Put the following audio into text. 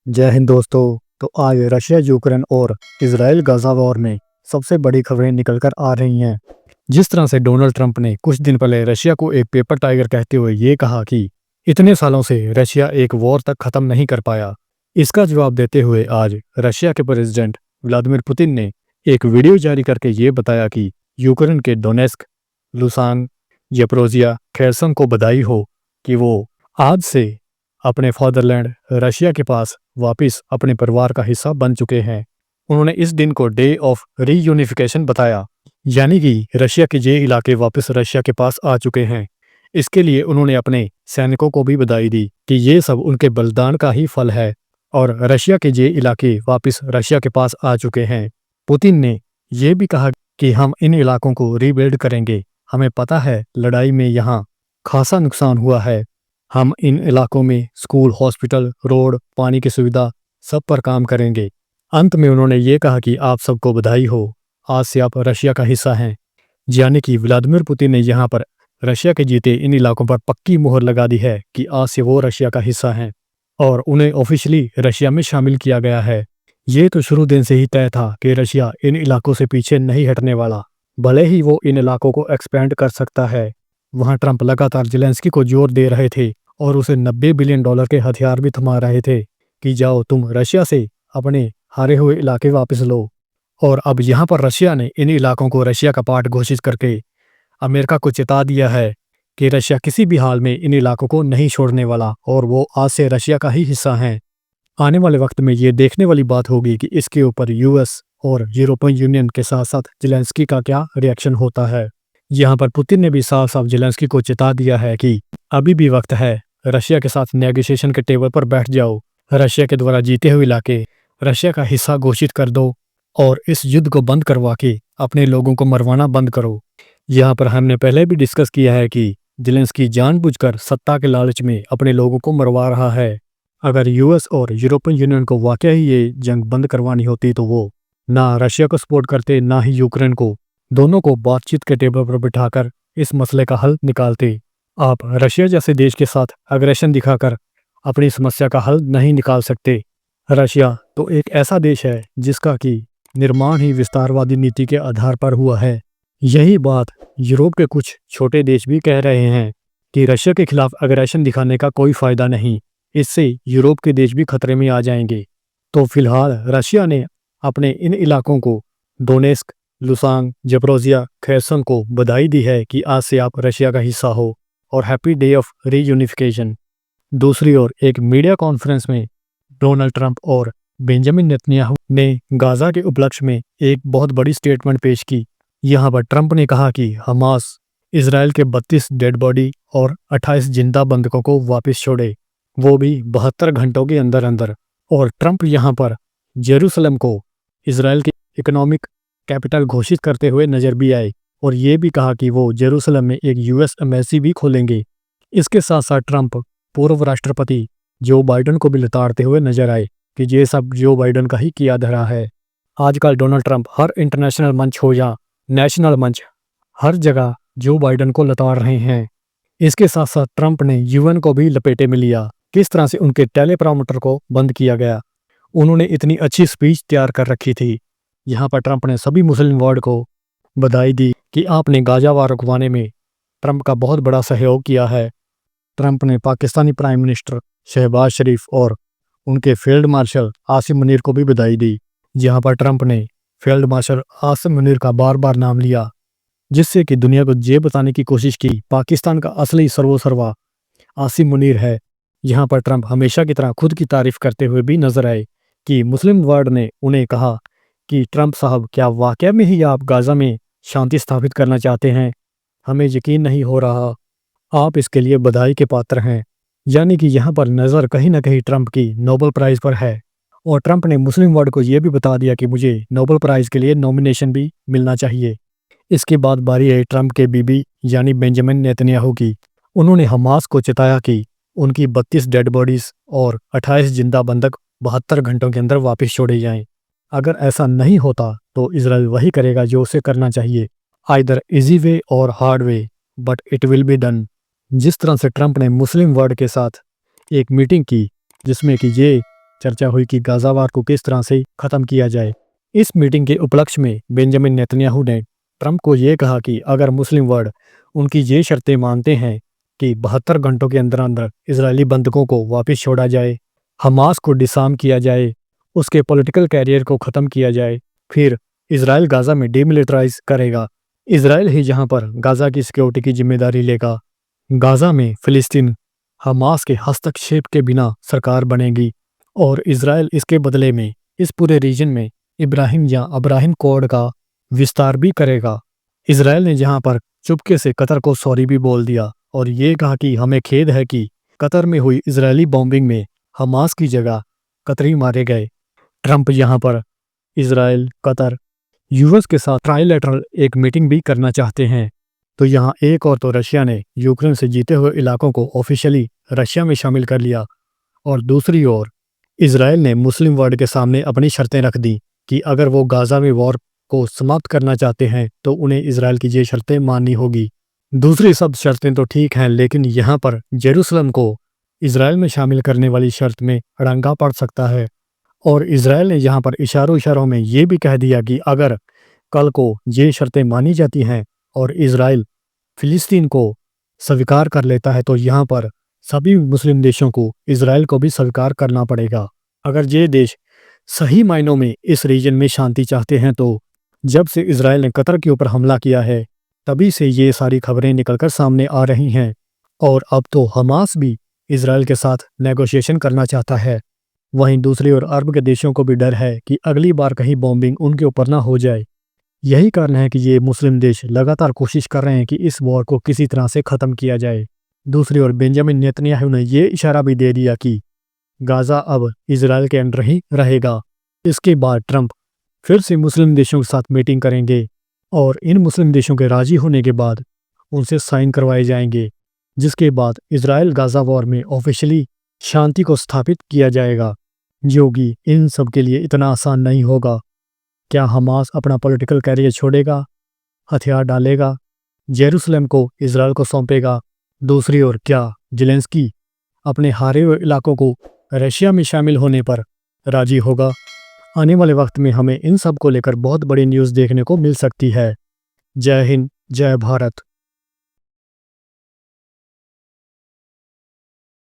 जय हिंद दोस्तों। तो आज रशिया यूक्रेन और इजराइल गाजा वॉर में सबसे बड़ी खबरें निकल कर आ रही हैं। जिस तरह से डोनाल्ड ट्रंप ने कुछ दिन पहले रशिया को एक पेपर टाइगर कहते हुए ये कहा कि इतने सालों से रशिया एक वॉर तक खत्म नहीं कर पाया, इसका जवाब देते हुए आज रशिया के प्रेसिडेंट व्लादिमीर पुतिन ने एक वीडियो जारी करके ये बताया कि यूक्रेन के डोनेस्क, लुसान, यप्रोजिया, खेर्सन को बधाई हो कि वो आज से अपने फादरलैंड रशिया के पास वापिस अपने परिवार का हिस्सा बन चुके हैं। उन्होंने इस दिन को डे ऑफ रीयूनिफिकेशन बताया, यानी कि रशिया के ये इलाके वापस रशिया के पास आ चुके हैं। इसके लिए उन्होंने अपने सैनिकों को भी बधाई दी कि ये सब उनके बलिदान का ही फल है और रशिया के ये इलाके वापस रशिया के पास आ चुके हैं। पुतिन ने यह भी कहा कि हम इन इलाकों को रीबिल्ड करेंगे। हमें पता है लड़ाई में यहाँ खासा नुकसान हुआ है। हम इन इलाकों में स्कूल, हॉस्पिटल, रोड, पानी की सुविधा सब पर काम करेंगे। अंत में उन्होंने ये कहा कि आप सबको बधाई हो, आज से आप रशिया का हिस्सा हैं। यानी कि व्लादिमीर पुतिन ने यहाँ पर रशिया के जीते इन इलाकों पर पक्की मुहर लगा दी है कि आज से वो रशिया का हिस्सा हैं और उन्हें ऑफिशियली रशिया में शामिल किया गया है। ये तो शुरू दिन से ही तय था कि रशिया इन इलाकों से पीछे नहीं हटने वाला, भले ही वो इन इलाकों को एक्सपेंड कर सकता है। वहाँ ट्रंप लगातार जेलेंस्की को जोर दे रहे थे और उसे $90 बिलियन के हथियार भी थमा रहे थे कि जाओ तुम रशिया से अपने हारे हुए इलाके वापस लो। और अब यहाँ पर रशिया ने इन इलाकों को रशिया का पार्ट घोषित करके अमेरिका को चेता दिया है कि रशिया किसी भी हाल में इन इलाकों को नहीं छोड़ने वाला और वो आज से रशिया का ही हिस्सा हैं। आने वाले वक्त में ये देखने वाली बात होगी कि इसके ऊपर यूएस और यूरोपियन यूनियन के साथ साथ जेलेंस्की का क्या रिएक्शन होता है। यहाँ पर पुतिन ने भी साफ साफ जेलेंस्की को चेता दिया है कि अभी भी वक्त है, रशिया के साथ नेगोशिएशन के टेबल पर बैठ जाओ, रशिया के द्वारा जीते हुए इलाके रशिया का हिस्सा घोषित कर दो और इस युद्ध को बंद करवा के अपने लोगों को मरवाना बंद करो। यहाँ पर हमने पहले भी डिस्कस किया है कि जेलेंस्की जानबूझकर सत्ता के लालच में अपने लोगों को मरवा रहा है। अगर यूएस और यूरोपियन यूनियन को वाकई ही ये जंग बंद करवानी होती तो वो ना रशिया को सपोर्ट करते ना ही यूक्रेन को, दोनों को बातचीत के टेबल पर बिठाकर इस मसले का हल निकालते। आप रशिया जैसे देश के साथ अग्रेशन दिखाकर अपनी समस्या का हल नहीं निकाल सकते। रशिया तो एक ऐसा देश है जिसका कि निर्माण ही विस्तारवादी नीति के आधार पर हुआ है। यही बात यूरोप के कुछ छोटे देश भी कह रहे हैं कि रशिया के खिलाफ अग्रेशन दिखाने का कोई फायदा नहीं, इससे यूरोप के देश भी खतरे में आ जाएंगे। तो फिलहाल रशिया ने अपने इन इलाकों को डोनेस्क, लुसान, जप्रोजिया, खेर्सन को बधाई दी है कि आज से आप रशिया का हिस्सा हो और हैप्पी डे ऑफ रीयूनिफिकेशन। दूसरी ओर एक मीडिया कॉन्फ्रेंस में डोनाल्ड ट्रंप और बेंजामिन नेतन्याहू ने गाजा के उपलक्ष्य में एक बहुत बड़ी स्टेटमेंट पेश की। यहाँ पर ट्रंप ने कहा कि हमास इजराइल के 32 डेड बॉडी और 28 जिंदा बंधकों को वापस छोड़े, वो भी 72 घंटों के अंदर अंदर। और ट्रंप यहाँ पर जेरूसलम को इजराइल की इकोनॉमिक कैपिटल घोषित करते हुए नजर भी आए और ये भी कहा कि वो जेरूसलम में एक यूएस एम्बेसी भी खोलेंगे। इसके साथ साथ ट्रंप पूर्व राष्ट्रपति जो बाइडन को भी लताड़ते हुए नजर आए कि ये सब जो बाइडन का ही किया धरा है। आजकल डोनाल्ड ट्रंप हर इंटरनेशनल मंच हो या नेशनल मंच, हर जगह जो बाइडन को लताड़ रहे हैं। इसके साथ साथ ट्रंप ने यूएन को भी लपेटे में लिया, किस तरह से उनके टेलीप्रॉम्प्टर को बंद किया गया। उन्होंने इतनी अच्छी स्पीच तैयार कर रखी थी। यहाँ पर ट्रंप ने सभी मुस्लिम वर्ल्ड को बधाई दी कि आपने गाजा वार रुकवाने में ट्रंप का बहुत बड़ा सहयोग किया है। ट्रंप ने पाकिस्तानी प्राइम मिनिस्टर शहबाज शरीफ और उनके फील्ड मार्शल आसिम मुनीर को भी बधाई दी। जहाँ पर ट्रंप ने फील्ड मार्शल आसिम मुनीर का बार बार नाम लिया, जिससे कि दुनिया को ये बताने की कोशिश की पाकिस्तान का असली सर्वोसर्वा आसिम मुनीर है। यहाँ पर ट्रंप हमेशा की तरह खुद की तारीफ करते हुए भी नजर आए कि मुस्लिम वर्ल्ड ने उन्हें कहा कि ट्रंप साहब, क्या वाकई में ही आप गाजा में शांति स्थापित करना चाहते हैं? हमें यकीन नहीं हो रहा, आप इसके लिए बधाई के पात्र हैं। यानी कि यहाँ पर नज़र कहीं ना कहीं ट्रंप की नोबेल प्राइज़ पर है और ट्रंप ने मुस्लिम वर्ल्ड को यह भी बता दिया कि मुझे नोबेल प्राइज़ के लिए नॉमिनेशन भी मिलना चाहिए। इसके बाद बारी है ट्रंप के बीबी यानी बेंजामिन नेतन्याहू की। उन्होंने हमास को चेताया कि उनकी 32 डेड बॉडीज और 28 जिंदा बंधक 72 घंटों के अंदर वापस छोड़े जाएं। अगर ऐसा नहीं होता तो इजराइल वही करेगा जो उसे करना चाहिए, आइदर इजी वे और hard way, but it will be done. जिस तरह से ट्रंप ने मुस्लिम वर्ल्ड के साथ एक मीटिंग की जिसमें कि ये चर्चा हुई कि गाजा वार को किस तरह से खत्म किया जाए। इस मीटिंग के उपलक्ष्य में बेंजामिन नेतन्याहू ने ट्रंप को ये कहा कि अगर मुस्लिम वर्ल्ड उनकी ये शर्तें मानते हैं कि 72 घंटों के अंदर अंदर इजरायली बंधकों को वापस छोड़ा जाए, हमास को डिसआर्म किया जाए, उसके पॉलिटिकल कैरियर को ख़त्म किया जाए, फिर इजराइल गाजा में डीमिलिटराइज करेगा। इजराइल ही जहां पर गाजा की सिक्योरिटी की जिम्मेदारी लेगा। गाजा में फिलिस्तीन हमास के हस्तक्षेप के बिना सरकार बनेगी और इजराइल इसके बदले में इस पूरे रीजन में इब्राहिम या अब्राहिम कोड का विस्तार भी करेगा। इजराइल ने जहां पर चुपके से कतर को सॉरी भी बोल दिया और ये कहा कि हमें खेद है कि कतर में हुई इजरायली बॉम्बिंग में हमास की जगह कतरी मारे गए। ट्रंप यहाँ पर इजराइल, कतर, यूएस के साथ ट्राइलेटरल एक मीटिंग भी करना चाहते हैं। तो यहाँ एक और तो रशिया ने यूक्रेन से जीते हुए इलाकों को ऑफिशियली रशिया में शामिल कर लिया और दूसरी ओर इजराइल ने मुस्लिम वर्ल्ड के सामने अपनी शर्तें रख दी कि अगर वो गाजा में वॉर को समाप्त करना चाहते हैं तो उन्हें इजराइल की ये शर्तें माननी होगी। दूसरी सब शर्तें तो ठीक हैं, लेकिन यहाँ पर जेरूसलम को इजराइल में शामिल करने वाली शर्त में अड़ंगा पड़ सकता है। और इजराइल ने यहाँ पर इशारों में ये भी कह दिया कि अगर कल को ये शर्तें मानी जाती हैं और इजराइल फिलिस्तीन को स्वीकार कर लेता है तो यहाँ पर सभी मुस्लिम देशों को इजराइल को भी स्वीकार करना पड़ेगा। अगर ये देश सही मायनों में इस रीजन में शांति चाहते हैं तो जब से इजराइल ने कतर के ऊपर हमला किया है तभी से ये सारी खबरें निकलकर सामने आ रही हैं और अब तो हमास भी इजराइल के साथ नेगोशिएशन करना चाहता है। वहीं दूसरी ओर अरब के देशों को भी डर है कि अगली बार कहीं बॉम्बिंग उनके ऊपर ना हो जाए। यही कारण है कि ये मुस्लिम देश लगातार कोशिश कर रहे हैं कि इस वॉर को किसी तरह से ख़त्म किया जाए। दूसरी ओर बेंजामिन नेतन्याहू ने ये इशारा भी दे दिया कि गाजा अब इजराइल के अंडर ही रहेगा। इसके बाद ट्रंप फिर से मुस्लिम देशों के साथ मीटिंग करेंगे और इन मुस्लिम देशों के राजी होने के बाद उनसे साइन करवाए जाएंगे, जिसके बाद इजराइल गाजा वॉर में ऑफिशियली शांति को स्थापित किया जाएगा, जो कि इन सब के लिए इतना आसान नहीं होगा। क्या हमास अपना पॉलिटिकल कैरियर छोड़ेगा, हथियार डालेगा, जेरूसलम को इजराइल को सौंपेगा? दूसरी ओर क्या ज़ेलेंस्की अपने हारे हुए इलाकों को रशिया में शामिल होने पर राजी होगा? आने वाले वक्त में हमें इन सब को लेकर बहुत बड़ी न्यूज़ देखने को मिल सकती है। जय हिंद, जय भारत।